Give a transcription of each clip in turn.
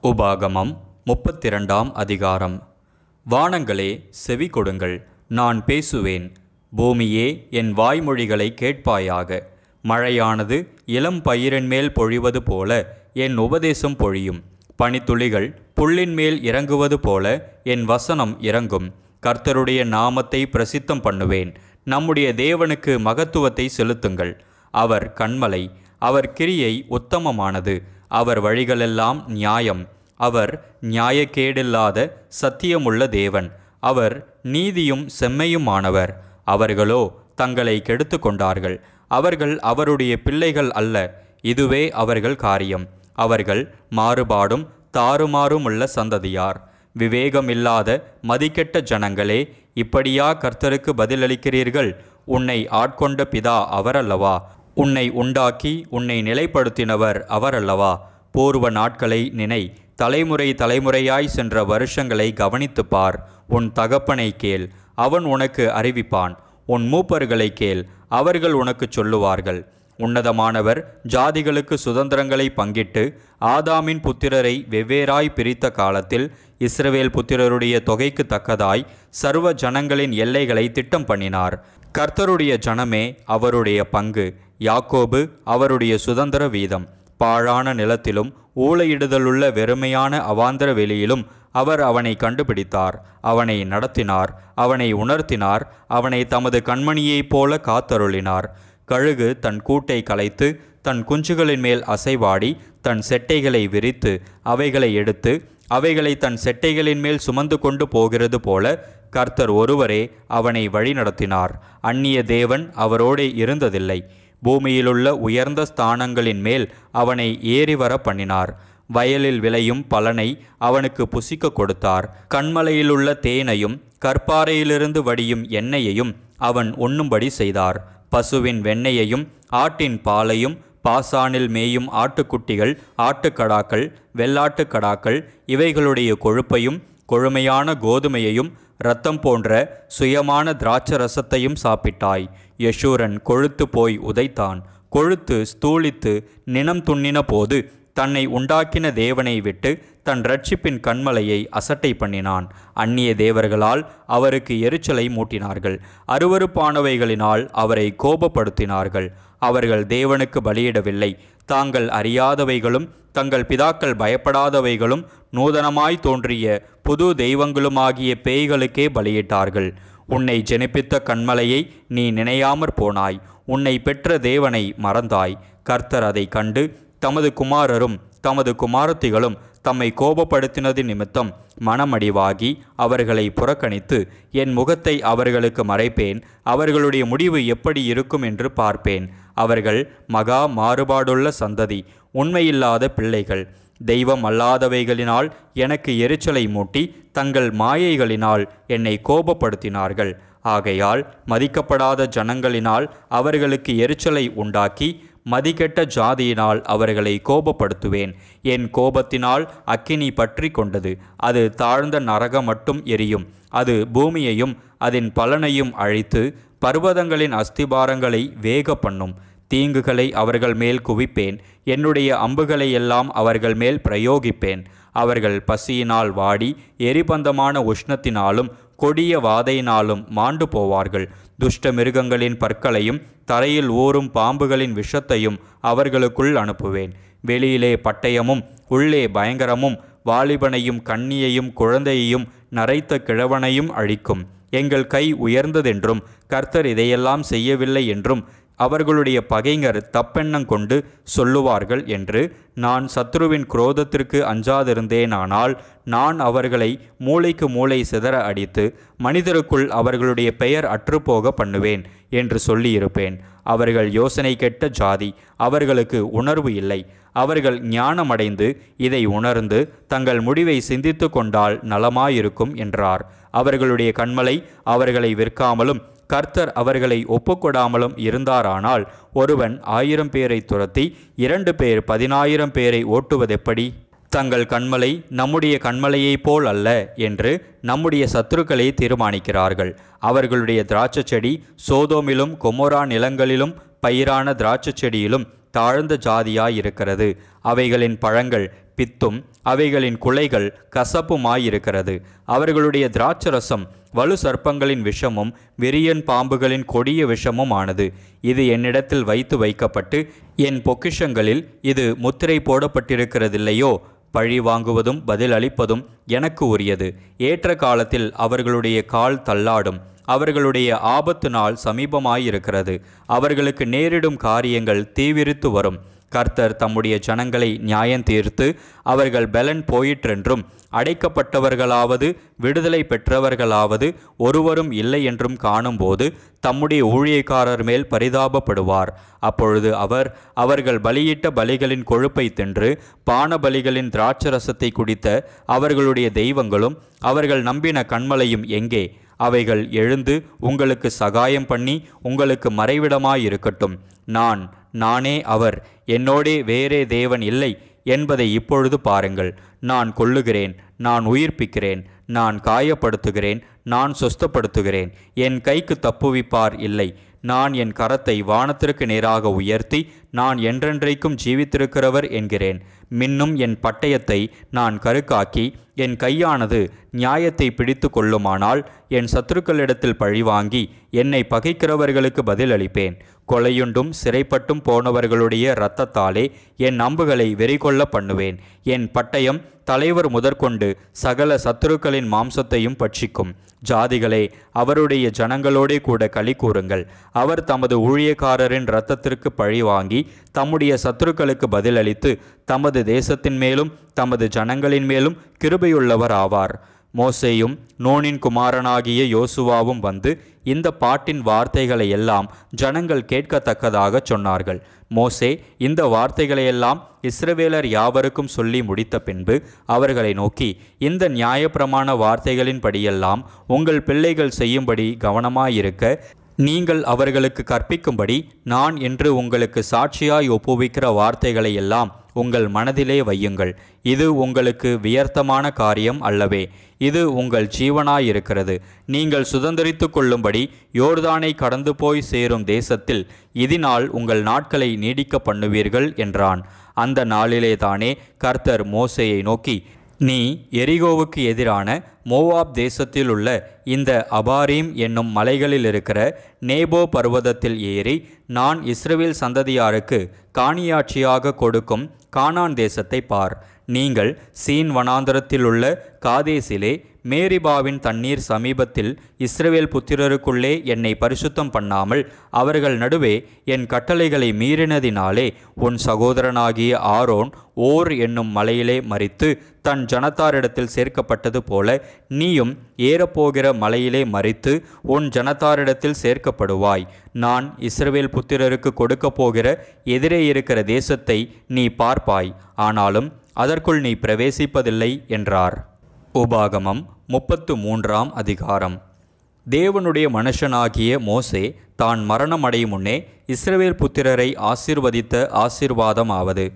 உபாகமம் 32 அதிகாரம். வானங்களே செவி கொடுங்கள், நான் பேசுவேன். பூமியே என் வாய்மொழிகளை கேட்பாயாக. மழையானது இளம் பயிரின் மேல் பொழிவது போல என் உபதேசம் பொழியும். பனித்துளிகள் புல்லின் மேல் இறங்குவது போல என் வசனம் இறங்கும். கர்த்தருடைய நாமத்தை பிரசித்தம் பண்ணுவேன். நம்முடைய தேவனுக்கு மகத்துவத்தை செலுத்துங்கள். அவர் கன்மலை, அவர் கிரியை உத்தமமானது. அவர் வழிகளெல்லாம் நியாயம். அவர் நியாயக்கேடில்லாத சத்தியமுள்ள தேவன். அவர் நீதியும் செம்மையுமானவர். அவர்களோ தங்களை கெடுத்து கொண்டார்கள். அவர்கள் அவருடைய பிள்ளைகள் அல்ல, இதுவே அவர்கள் காரியம். அவர்கள் மாறுபாடும் தாறுமாறுமுள்ள சந்ததியார். விவேகமில்லாத மதிக்கெட்ட ஜனங்களே, இப்படியா கர்த்தருக்கு பதிலளிக்கிறீர்கள்? உன்னை ஆட்கொண்ட பிதா அவரல்லவா? உன்னை உண்டாக்கி உன்னை நிலைப்படுத்தினவர் அவரல்லவா? பூர்வ நாட்களை நினை, தலைமுறை தலைமுறையாய் சென்ற வருஷங்களை கவனித்துப் பார். உன் தகப்பனை கேள், அவன் உனக்கு அறிவிப்பான். உன் மூப்பர்களை கேள், அவர்கள் உனக்கு சொல்லுவார்கள். உன்னதமானவர் ஜாதிகளுக்கு சுதந்திரங்களை பங்கிட்டு ஆதாமின் புத்திரரை வெவ்வேறாய் பிரித்த காலத்தில் இஸ்ரவேல் புத்திரருடைய தொகைக்கு தக்கதாய் சர்வ ஜனங்களின் எல்லைகளை திட்டம் பண்ணினார். கர்த்தருடைய ஜனமே அவருடைய பங்கு, யாக்கோபு அவருடைய சுதந்திர வீதம். பாழான நிலத்திலும் ஊளையிடுதலுள்ள வெறுமையான அவாந்தர வெளியிலும் அவர் அவனை கண்டுபிடித்தார். அவனை நடத்தினார், அவனை உணர்த்தினார், அவனை தமது கண்மணியைப் போல காத்தருளினார். கழுகு தன் கூட்டை கலைத்து தன் குஞ்சுகளின் மேல் அசைவாடி தன் செட்டைகளை விரித்து அவைகளை எடுத்து அவைகளை தன் செட்டைகளின் மேல் சுமந்து கொண்டு போகிறது போல கர்த்தர் ஒருவரே அவனை வழிநடத்தினார். அந்நிய தேவன் அவரோடே இருந்ததில்லை. பூமியிலுள்ள உயர்ந்த ஸ்தானங்களின் மேல் அவனை ஏறிவர பண்ணினார். வயலில் விளையும் பலனை அவனுக்கு புசிக்க கொடுத்தார். கண்மலையிலுள்ள தேனையும் கற்பாறையிலிருந்து வடியும் எண்ணெயையும் அவன் உண்ணும்படி செய்தார். பசுவின் வெண்ணெயையும் ஆட்டின் பாலையும் பாசானில் மேயும் ஆட்டுக்குட்டிகள், ஆட்டுக்கடாக்கள், வெள்ளாட்டுக்கடாக்கள் இவைகளுடைய கொழுப்பையும் கொழுமையான கோதுமையையும் இரத்தம் போன்ற சுயமான திராட்சரசத்தையும் சாப்பிட்டாய். யெஷூரன் கொழுத்து போய் உதைத்தான். கொழுத்து ஸ்தூலித்து நினம் துண்ணின போது தன்னை உண்டாக்கின தேவனை விட்டு தன் இரட்சிப்பின் கண்மலையை அசட்டை பண்ணினான். அந்நிய தேவர்களால் அவருக்கு எரிச்சலை மூட்டினார்கள். அருவருப்பானவைகளினால் அவரை கோபப்படுத்தினார்கள். அவர்கள் தேவனுக்கு பலியிடவில்லை. தாங்கள் அறியாதவைகளும் தங்கள் பிதாக்கள் பயப்படாதவைகளும் நூதனமாய் தோன்றிய புது தெய்வங்களுமாகிய பேய்களுக்கே பலியிட்டார்கள். உன்னை ஜெனிப்பித்த கண்மலையை நீ நினையாமற் போனாய். உன்னை பெற்ற தேவனை மறந்தாய். கர்த்தர் அதை கண்டு தமது குமாரரும் தமது குமாரத்திகளும் தம்மை கோபப்படுத்தினது நிமித்தம் மனமடிவாகி அவர்களை புறக்கணித்து, என் முகத்தை அவர்களுக்கு மறைப்பேன், அவர்களுடைய முடிவு எப்படி இருக்கும் என்று பார்ப்பேன். அவர்கள் மகா மாறுபாடுள்ள சந்ததி, உண்மையில்லாத பிள்ளைகள். தெய்வம் அல்லாதவைகளினால் எனக்கு எரிச்சலை மூட்டி தங்கள் மாயைகளினால் என்னை கோபப்படுத்தினார்கள். ஆகையால் மதிக்கப்படாத ஜனங்களினால் அவர்களுக்கு எரிச்சலை உண்டாக்கி மதிக்கெட்ட ஜாதியினால் அவர்களை கோபப்படுத்துவேன். என் கோபத்தினால் அக்கினி பற்றி கொண்டது. அது தாழ்ந்த நரகம் மட்டும் எரியும். அது பூமியையும் அதன் பலனையும் அழித்து பர்வதங்களின் அஸ்திபாரங்களை வேக பண்ணும். தீங்குகளை அவர்கள் மேல் குவிப்பேன். என்னுடைய அம்புகளை எல்லாம் அவர்கள் மேல் பிரயோகிப்பேன். அவர்கள் பசியினால் வாடி எரிபந்தமான உஷ்ணத்தினாலும் கொடிய வாதையினாலும் மாண்டு போவார்கள். துஷ்ட மிருகங்களின் பற்களையும் தரையில் ஊறும் பாம்புகளின் விஷத்தையும் அவர்களுக்குள் அனுப்புவேன். வெளியிலே பட்டயமும் உள்ளே பயங்கரமும் வாலிபனையும் கன்னியையும் குழந்தையையும் நரைத்த கிழவனையும் அழிக்கும். எங்கள் கை உயர்ந்ததென்றும் கர்த்தர் இதையெல்லாம் செய்யவில்லை என்றும் அவர்களுடைய பகைஞர் தப்பெண்ணங்கொண்டு சொல்லுவார்கள் என்று நான் சத்ருவின் குரோதத்திற்கு அஞ்சாதிருந்தேனானால் நான் அவர்களை மூளைக்கு மூளை சிதற அடித்து மனிதருக்குள் அவர்களுடைய பெயர் அற்றுப்போக பண்ணுவேன் என்று சொல்லியிருப்பேன். அவர்கள் யோசனை கெட்ட ஜாதி, அவர்களுக்கு உணர்வு இல்லை. அவர்கள் ஞானமடைந்து இதை உணர்ந்து தங்கள் முடிவை சிந்தித்து கொண்டால் நலமாயிருக்கும் என்றார். அவர்களுடைய கண்மலை அவர்களை விற்காமலும் கர்த்தர் அவர்களை ஒப்புக்கொடாமலும் இருந்தாரானால் ஒருவன் 1000 பேரை துரத்தி 2 பேர் 10,000 பேரை ஓட்டுவதெப்படி? தங்கள் கண்மலை நம்முடைய கண்மலையைப் போல் அல்ல என்று நம்முடைய சத்துருக்களை தீர்மானிக்கிறார்கள். அவர்களுடைய திராட்சை செடி சோதோமிலும் கொமோரா நிலங்களிலும் பயிரான திராட்சை செடியிலும் தாழ்ந்த ஜாதியாயிருக்கிறது. அவைகளின் பழங்கள் பித்தும் அவைகளின் குலைகள் கசப்புமாயிருக்கிறது. அவர்களுடைய திராட்சரசம் வலு சர்ப்பங்களின் விஷமும் விரியன் பாம்புகளின் கொடிய விஷமும் ஆனது. இது என்னிடத்தில் வைக்கப்பட்டு என் பொக்கிஷங்களில் இது முத்திரை போடப்பட்டிருக்கிறதில்லையோ? பழி வாங்குவதும் பதில் அளிப்பதும் எனக்கு உரியது. ஏற்ற காலத்தில் அவர்களுடைய கால் தள்ளாடும். அவர்களுடைய ஆபத்து நாள் சமீபமாயிருக்கிறது. அவர்களுக்கு நேரிடும் காரியங்கள் தீவிரித்து வரும். கர்த்தர் தம்முடைய ஜனங்களை நியாயம் தீர்த்து அவர்கள் பலன் போயிற்றென்றும் அடைக்கப்பட்டவர்களாவது விடுதலை பெற்றவர்களாவது ஒருவரும் இல்லை என்றும் காணும்போது தம்முடைய ஊழியக்காரர் மேல் பரிதாபப்படுவார். அப்பொழுது அவர்கள் பலியிட்ட பலிகளின் கொழுப்பை தின்று பான பலிகளின் திராட்சரசத்தை குடித்த அவர்களுடைய தெய்வங்களும் அவர்கள் நம்பின கன்மலையும் எங்கே? அவைகள் எழுந்து உங்களுக்கு சகாயம் பண்ணி உங்களுக்கு மறைவிடமாயிருக்கட்டும். நானே அவர், என்னோடே வேறே தேவன் இல்லை என்பதை இப்பொழுது பாருங்கள். நான் கொல்லுகிறேன், நான் உயிர்ப்பிக்கிறேன், நான் காயப்படுத்துகிறேன், நான் சொஸ்தப்படுத்துகிறேன். என் கைக்கு தப்புவிப்பார் இல்லை. நான் என் கரத்தை வானத்திற்கு நேராக உயர்த்தி நான் என்றென்றைக்கும் ஜீவித்திருக்கிறவர் என்கிறேன். மின்னும் என் பட்டயத்தை நான் கருக்காக்கி என் கையானது நியாயத்தை பிடித்து கொள்ளுமானால் என் சத்துருக்களிடத்தில் பழிவாங்கி என்னை பகைக்கிறவர்களுக்கு பதில் அளிப்பேன். கொலையுண்டும் சிறைப்பட்டும் போனவர்களுடைய இரத்தத்தாலே என் அம்புகளை வெறிகொள்ள பண்ணுவேன். என் பட்டயம் தலைவர் முதற்கொண்டு சகல சத்துருக்களின் மாம்சத்தையும் பட்சிக்கும். ஜாதிகளே, அவருடைய ஜனங்களோடே கூட களி கூறுங்கள். அவர் தமது ஊழியக்காரரின் இரத்தத்திற்கு பழி வாங்கி தம்முடைய சத்துருக்களுக்கு பதிலளித்து தமது தேசத்தின் மேலும் தமது ஜனங்களின் மேலும் கிருபையுள்ளவர் ஆவார். மோசேயும் நூனின் குமாரனாகிய யோசுவாவும் வந்து இந்த பாட்டின் வார்த்தைகளை எல்லாம் ஜனங்கள் கேட்கத்தக்கதாக சொன்னார்கள். மோசே இந்த வார்த்தைகளையெல்லாம் இஸ்ரவேலர் யாவருக்கும் சொல்லி முடித்த பின்பு அவர்களை நோக்கி, இந்த நியாயப்பிரமாண வார்த்தைகளின்படியெல்லாம் உங்கள் பிள்ளைகள் செய்யும்படி கவனமாயிருக்க நீங்கள் அவர்களுக்கு கற்பிக்கும்படி நான் என்று உங்களுக்கு சாட்சியாய் ஒப்புவிக்கிற வார்த்தைகளை எல்லாம் உங்கள் மனதிலே வையுங்கள். இது உங்களுக்கு வியர்த்தமான காரியம் அல்லவே. இது உங்கள் ஜீவனாயிருக்கிறது. நீங்கள் சுதந்தரித்து கொள்ளும்படி யோர்தானை கடந்து போய் சேரும் தேசத்தில் இதனால் உங்கள் நாட்களை நீடிக்க பண்ணுவீர்கள் என்றான். அந்த நாளிலே தானே கர்த்தர் மோசேயை நோக்கி, நீ எரிகோவுக்கு எதிரான மோவாப் தேசத்தில் உள்ள இந்த அபாரீம் என்னும் மலைகளில் இருக்கிற நேபோ பர்வதத்தில் ஏறி நான் இஸ்ரவேல் சந்ததியாருக்கு காணியாட்சியாக கொடுக்கும் கானான் தேசத்தை பார். நீங்கள் சீன் வனாந்தரத்தில் உள்ள காதேசிலே மேரிபாவின் தண்ணீர் சமீபத்தில் இஸ்ரவேல் புத்திரருக்குள்ளே என்னை பரிசுத்தம் பண்ணாமல் அவர்கள் நடுவே என் கட்டளைகளை மீறினதினாலே உன் சகோதரனாகிய ஆரோன் ஓர் என்னும் மலையிலே மரித்து தன் ஜனத்தாரிடத்தில் சேர்க்கப்பட்டது போல நீயும் ஏறப்போகிற மலையிலே மரித்து உன் ஜனத்தாரிடத்தில் சேர்க்கப்படுவாய். நான் இஸ்ரவேல் புத்திரருக்கு கொடுக்க போகிற எதிரே இருக்கிற தேசத்தை நீ பார்ப்பாய், ஆனாலும் அதற்குள் நீ பிரவேசிப்பதில்லை என்றார். உபாகமம் 33ஆம் அதிகாரம். தேவனுடைய மனுஷனாகிய மோசே தான் மரணமடையும் முன்னே இஸ்ரவேல் புத்திரரை ஆசீர்வதித்த ஆசீர்வாதமாவது,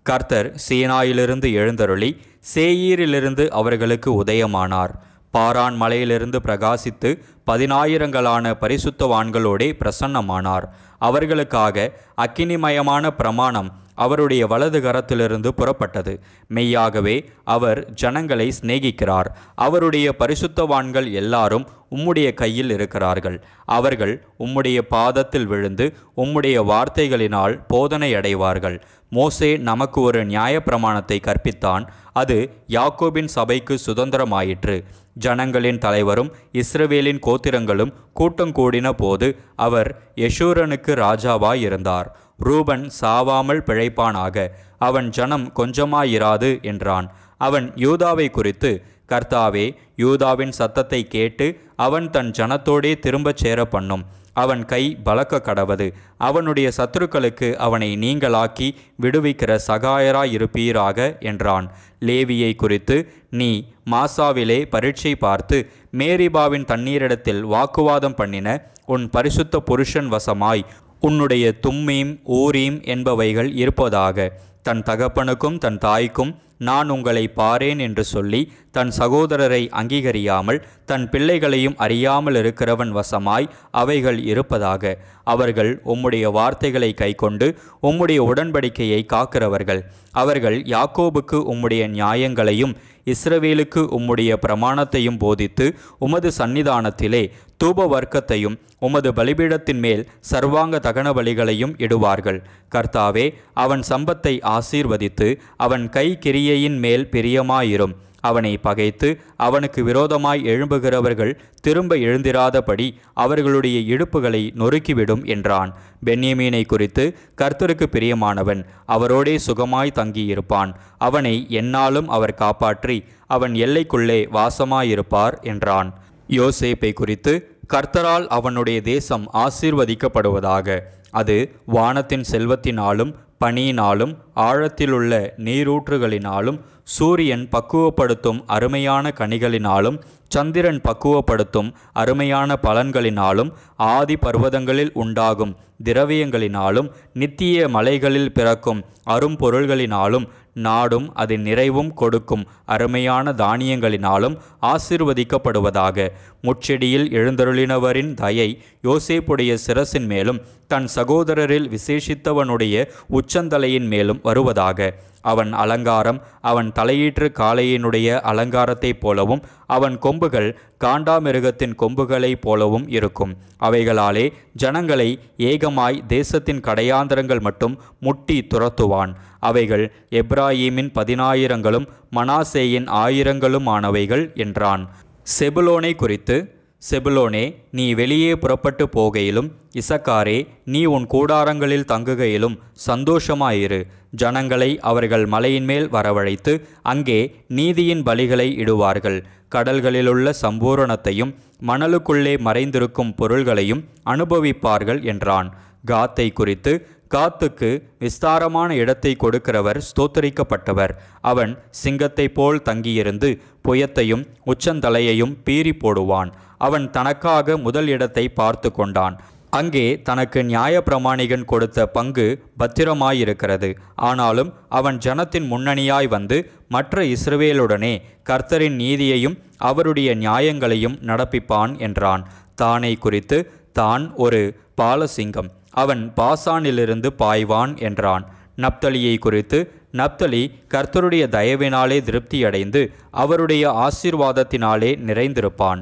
கர்த்தர் சீனாயிலிருந்து எழுந்தருளி சேயீரிலிருந்து அவர்களுக்கு உதயமானார். பாரான் மலையிலிருந்து பிரகாசித்து 10,000 பரிசுத்தவான்களோடே பிரசன்னமானார். அவர்களுக்காக அக்கினிமயமான பிரமாணம் அவருடைய வலது கரத்திலிருந்து புறப்பட்டது. மெய்யாகவே அவர் ஜனங்களை சிநேகிக்கிறார். அவருடைய பரிசுத்தவான்கள் எல்லாரும் உம்முடைய கையில் இருக்கிறார்கள். அவர்கள் உம்முடைய பாதத்தில் விழுந்து உம்முடைய வார்த்தைகளினால் போதனை அடைவார்கள். மோசே நமக்கு ஒரு நியாயப்பிரமாணத்தை கற்பித்தான். அது யாக்கோபின் சபைக்கு சுதந்திரமாயிற்று. ஜனங்களின் தலைவரும் இஸ்ரவேலின் கோத்திரங்களும் கூட்டங்கூடின போது அவர் யெஷூரனுக்கு ராஜாவாயிருந்தார். ரூபன் சாவாமல் பிழைப்பானாக, அவன் ஜனம் கொஞ்சமாயிராது என்றான். அவன் யூதாவை குறித்து, கர்த்தாவே, யூதாவின் சத்தத்தை கேட்டு அவன் தன் ஜனத்தோடே திரும்பச் சேர பண்ணும். அவன் கை பலக்க கடவது. அவனுடைய சத்துருக்களுக்கு அவனை நீங்களாக்கி விடுவிக்கிற சகாயராயிருப்பீராக என்றான். லேவியை குறித்து, நீ மாசாவிலே பரீட்சை பார்த்து மேரிபாவின் தண்ணீரிடத்தில் வாக்குவாதம் பண்ணின உன் பரிசுத்த புருஷன் வசமாய் உன்னுடைய தும்மீம் ஊரீம் என்பவைகள் இருப்பதாக. தன் தகப்பனுக்கும் தன் தாய்க்கும் நான் உங்களை பாரேன் என்று சொல்லி தன் சகோதரரை அங்கீகரியாமல் தன் பிள்ளைகளையும் அறியாமல் இருக்கிறவன் வசமாய் அவைகள் இருப்பதாக. அவர்கள் உம்முடைய வார்த்தைகளை கைக்கொண்டு உம்முடைய உடன்படிக்கையை காக்கிறவர்கள். அவர்கள் யாக்கோபுக்கு உம்முடைய நியாயங்களையும் இஸ்ரவேலுக்கு உம்முடைய பிரமாணத்தையும் போதித்து உமது சந்நிதானத்திலே தூப வர்க்கத்தையும் உமது பலிபீடத்தின் மேல் சர்வாங்க தகன பலிகளையும் இடுவார்கள். கர்த்தாவே, அவன் சம்பத்தை ஆசீர்வதித்து அவன் கை கிரியையின் மேல் பிரியமாயிரும். அவனை பகைத்து அவனுக்கு விரோதமாய் எழும்புகிறவர்கள் திரும்ப எழுந்திராதபடி அவர்களுடைய இடுப்புகளை நொறுக்கிவிடும் என்றான். பென்யமீனை குறித்து கர்த்தருக்கு பிரியமானவன் அவரோடே சுகமாய் தங்கியிருப்பான். அவனை எந்நாளும் அவர் காப்பாற்றி அவன் எல்லைக்குள்ளே வாசமாயிருப்பார் என்றான். யோசேப்பை குறித்து கர்த்தரால் அவனுடைய தேசம் ஆசீர்வதிக்கப்படுவதாக. அது வானத்தின் செல்வத்தினாலும் பனியினாலும் ஆழத்திலுள்ள நீரூற்றுகளினாலும் சூரியன் பக்குவப்படுத்தும் அருமையான கனிகளினாலும் சந்திரன் பக்குவப்படுத்தும் அருமையான பலன்களினாலும் ஆதி பர்வதங்களில் உண்டாகும் திரவியங்களினாலும் நித்திய மலைகளில் பிறக்கும் அரும்பொருள்களினாலும் நாடும் அதன் நிறைவும் கொடுக்கும் அருமையான தானியங்களினாலும் ஆசீர்வதிக்கப்படுவதாக. முட்செடியில் எழுந்தருளினவரின் தயை யோசேப்புடைய சிரசின் மேலும் தன் சகோதரரில் விசேஷித்தவனுடைய உச்சந்தலையின் மேலும் வருவதாக. அவன் அலங்காரம் அவன் தலையீற்று காளையினுடைய அலங்காரத்தைப் போலவும் அவன் கொம்புகள் காண்டாமிருகத்தின் கொம்புகளைப் போலவும் இருக்கும். அவைகளாலே ஜனங்களை ஏகமாய் தேசத்தின் கடையாந்தரங்கள் மட்டும் முட்டி துரத்துவான். அவைகள் எப்ராயீமின் 10,000களும் மனாசேயின் 1000களுமானவைகள் என்றான். செபுலோனை குறித்து, செபுலோனே, நீ வெளியே புறப்பட்டு போகையிலும் இசக்காரே, நீ உன் கூடாரங்களில் தங்குகையிலும் சந்தோஷமாயிரு. ஜனங்களை அவர்கள் மலையின் மேல் வரவழைத்து அங்கே நீதியின் பலிகளை இடுவார்கள். கடல்களிலுள்ள சம்பூரணத்தையும் மணலுக்குள்ளே மறைந்திருக்கும் பொருள்களையும் அனுபவிப்பார்கள் என்றான். காத்தை குறித்து, காத்துக்கு விஸ்தாரமான இடத்தை கொடுக்கிறவர் ஸ்தோத்தரிக்கப்பட்டவர். அவன் சிங்கத்தை போல் தங்கியிருந்து புயத்தையும் உச்சந்தலையையும் பீறி போடுவான். அவன் தனக்காக முதல் இடத்தை பார்த்து கொண்டான். அங்கே தனக்கு நியாயப்பிரமாணிகன் கொடுத்த பங்கு பத்திரமாயிருக்கிறது. ஆனாலும் அவன் ஜனத்தின் முன்னணியாய் வந்து மற்ற இஸ்ரவேலுடனே கர்த்தரின் நீதியையும் அவருடைய நியாயங்களையும் நடப்பிப்பான் என்றான். தானை குறித்து, தான் ஒரு பாலசிங்கம், அவன் பாசானிலிருந்து பாய்வான் என்றான். நப்தலியை குறித்து, நப்தலி கர்த்தருடைய தயவினாலே திருப்தியடைந்து அவருடைய ஆசீர்வாதத்தினாலே நிறைந்திருப்பான்.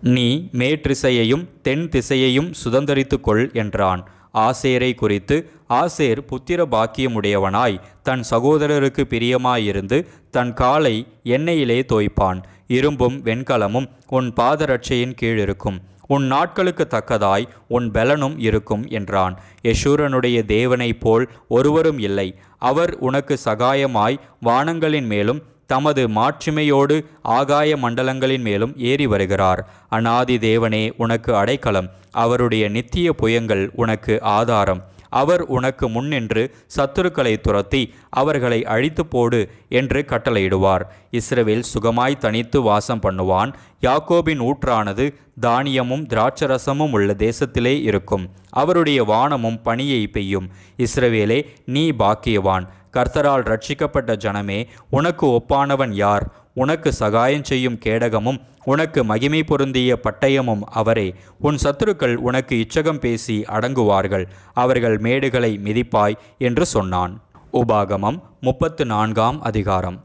நீ மேற்றிசையையும் தென் திசையையும் சுதந்தரித்து கொள் என்றான். ஆசேரை குறித்து, ஆசேர் புத்திர பாக்கியமுடையவனாய் தன் சகோதரருக்கு பிரியமாயிருந்து தன் காலை எண்ணெயிலே தோய்ப்பான். இரும்பும் வெண்கலமும் உன் பாதரட்சையின் கீழ் இருக்கும். உன் நாட்களுக்கு தக்கதாய் உன் பெலனும் இருக்கும் என்றான். யெஷூரனுடைய தேவனைப் போல் ஒருவரும் இல்லை. அவர் உனக்கு சகாயமாய் வானங்களின் மேலும் தமது மாட்சிமையோடு ஆகாய மண்டலங்களின் மேலும் ஏறி வருகிறார். அநாதி தேவனே உனக்கு அடைக்கலம், அவருடைய நித்திய புயங்கள் உனக்கு ஆதாரம். அவர் உனக்கு முன்னின்று சத்துருக்களை துரத்தி அவர்களை அழித்து போடு என்று கட்டளையிடுவார். இஸ்ரவேல் சுகமாய் தனித்து வாசம் பண்ணுவான். யாக்கோபின் ஊற்றானது தானியமும் திராட்சரசமும் உள்ள தேசத்திலே இருக்கும். அவருடைய வானமும் பனியை பெய்யும். இஸ்ரவேலே, நீ பாக்கியவான். கர்த்தரால் ரட்சிக்கப்பட்ட ஜனமே, உனக்கு ஒப்பானவன் யார்? உனக்கு சகாயம் செய்யும் கேடகமும் உனக்கு மகிமை பொருந்திய பட்டயமும் அவரே. உன் சத்துருக்கள் உனக்கு இச்சகம் பேசி அடங்குவார்கள். அவர்கள் மேடுகளை மிதிப்பாய் என்று சொன்னான். உபாகமம் 34ஆம் அதிகாரம்.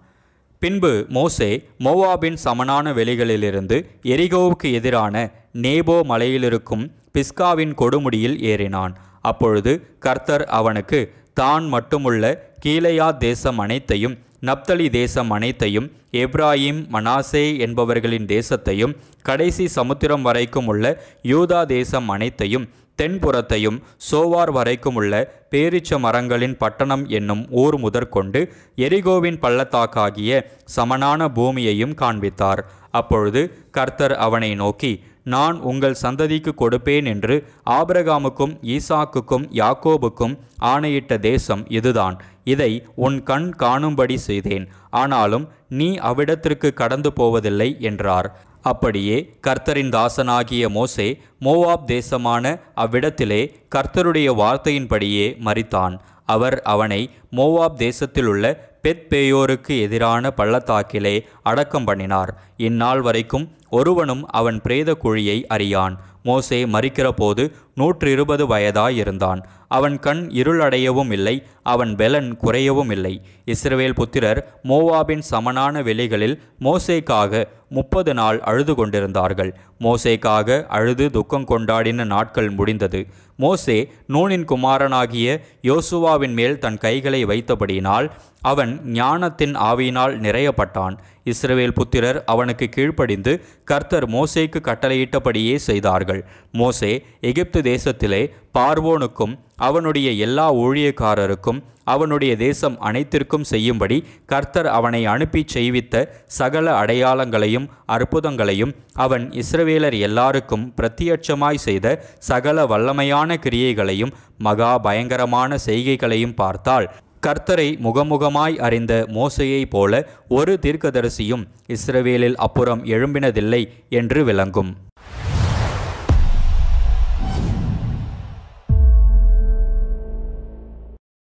பின்பு மோசே மோவாபின் சமனான வெளிகளிலிருந்து எரிகோவுக்கு எதிரான நேபோ மலையிலிருக்கும் பிஸ்காவின் கொடுமுடியில் ஏறினான். அப்பொழுது கர்த்தர் அவனுக்கு தான் மட்டுமுள்ள கீலேயா தேசம் அனைத்தையும், நப்தலி தேசம் அனைத்தையும், எப்ராயிம் மனாசே என்பவர்களின் தேசத்தையும், கடைசி சமுத்திரம் வரைக்கும் உள்ள யூதா தேசம் அனைத்தையும், தென்புறத்தையும் சோவார் வரைக்கும் உள்ள பேரிச்ச மரங்களின் பட்டணம் என்னும் ஊர் முதற்கொண்டு எரிகோவின் பள்ளத்தாக்காகிய சமனான பூமியையும் காண்பித்தார். அப்பொழுது கர்த்தர் அவனை நோக்கி, நான் உங்கள் சந்ததிக்கு கொடுப்பேன் என்று ஆபிரகாமுக்கும் ஈசாக்குக்கும் யாக்கோபுக்கும் ஆணையிட்ட தேசம் இதுதான். இதை உன் கண் காணும்படி செய்தேன். ஆனாலும் நீ அவ்விடத்திற்கு கடந்து போவதில்லை என்றார். அப்படியே கர்த்தரின் தாசனாகிய மோசே மோவாப் தேசமான அவ்விடத்திலே கர்த்தருடைய வார்த்தையின்படியே மரித்தான். அவர் அவனை மோவாப் தேசத்திலுள்ள பெத்பேயோருக்கு எதிரான பள்ளத்தாக்கிலே அடக்கம் பண்ணினார். இந்நாள் வரைக்கும் ஒருவனும் அவன் பிரேத குழியை அறியான். மோசே மரிக்கிற போது 120 வயதாயிருந்தான். அவன் கண் இருளடையவும் இல்லை, அவன் பெலன் குறையவும் இல்லை. இஸ்ரவேல் புத்திரர் மோவாபின் சமனான வெளிகளில் மோசேக்காக 30 நாள் அழுது கொண்டிருந்தார்கள். மோசேக்காக அழுது துக்கம் கொண்டாடின நாட்கள் முடிந்தது. மோசே நூனின் குமாரனாகிய யோசுவாவின் மேல் தன் கைகளை வைத்தபடியினால் அவன் ஞானத்தின் ஆவியினால் நிறையப்பட்டான். இஸ்ரவேல் புத்திரர் அவனுக்கு கீழ்ப்படிந்து கர்த்தர் மோசேக்கு கட்டளையிட்டபடியே செய்தார்கள். மோசே எகிப்து தேசத்திலே பார்வோனுக்கும் அவனுடைய எல்லா ஊழியக்காரருக்கும் அவனுடைய தேசம் அனைத்திற்கும் செய்யும்படி கர்த்தர் அவனை அனுப்பி செய்வித்த சகல அடையாளங்களையும் அற்புதங்களையும் அவன் இஸ்ரவேலர் எல்லாருக்கும் பிரத்தியட்சமாய் செய்த சகல வல்லமையான கிரியைகளையும் மகா பயங்கரமான செய்கைகளையும் பார்த்தால், கர்த்தரை முகமுகமாய் அறிந்த மோசேயைப் போல ஒரு தீர்க்கதரிசியும் இஸ்ரவேலில் அப்புறம் எழும்பினதில்லை என்று விளங்கும்.